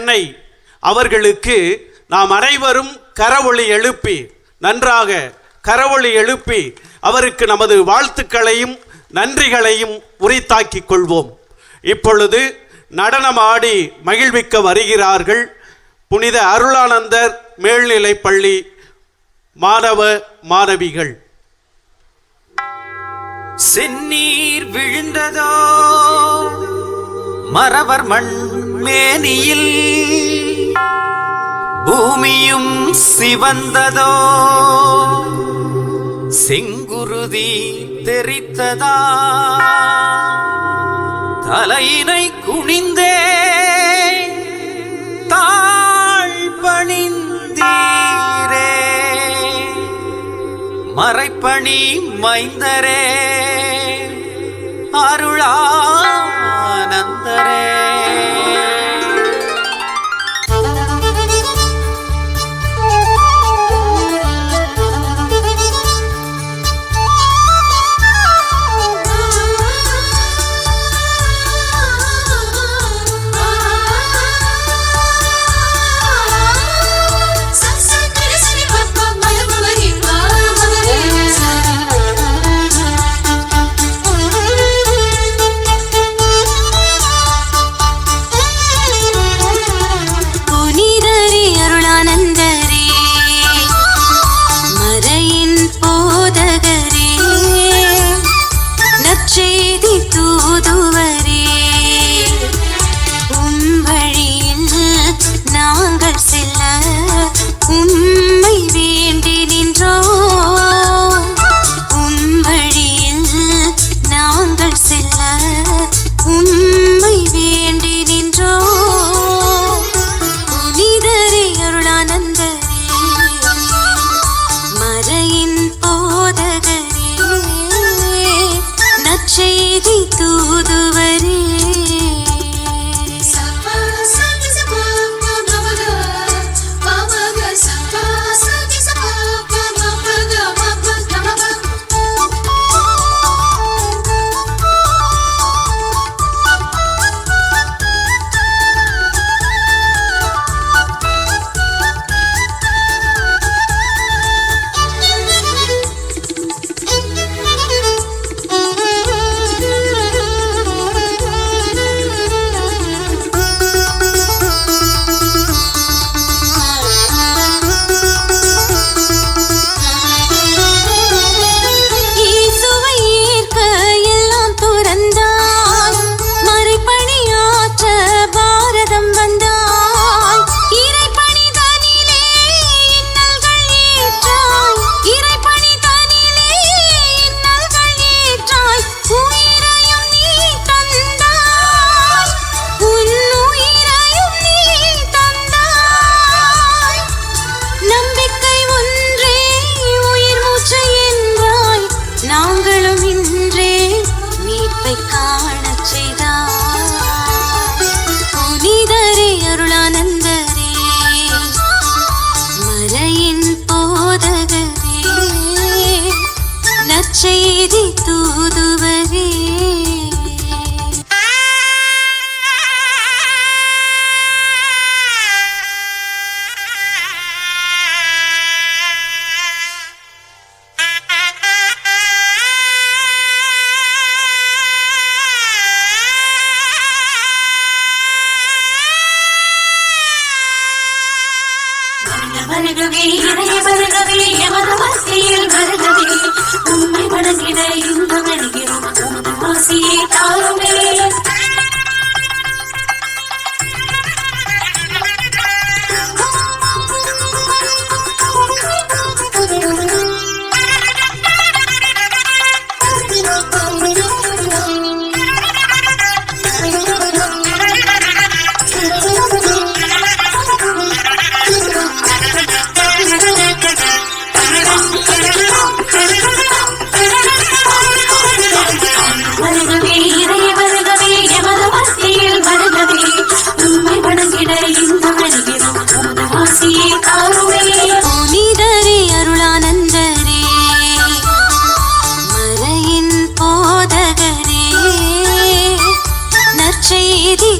அன்னை அவர்களுக்கு நாம் அனைவரும் கரவொலி எழுப்பி, நன்றாக கரவொலி எழுப்பி அவருக்கு நமது வாழ்த்துக்களையும் நன்றிகளையும் உரித்தாக்கிக் கொள்வோம். இப்பொழுது நடனமாடி மகிழ்விக்க வருகிறார்கள் புனித அருளானந்தர் மேல்நிலைப்பள்ளி மாணவ மாணவிகள். செந்நீர் விழுந்ததோ மறவர் மண் மேனியில், பூமியும் சிவந்ததோ செங்குருதி தெரித்ததா, தலையினை குனிந்தே தாழ் பணிந்தீரே, மறைப்பணி மைந்தரே அருளானந்தரே. செய்தி தூதுவரே வருகவே இறைய வருகவே எமது மத்தியில் வருகவே உம்மை வணங்கிட இந்த வருகிறோம் உமது ஆசியை தாருமே செய்தி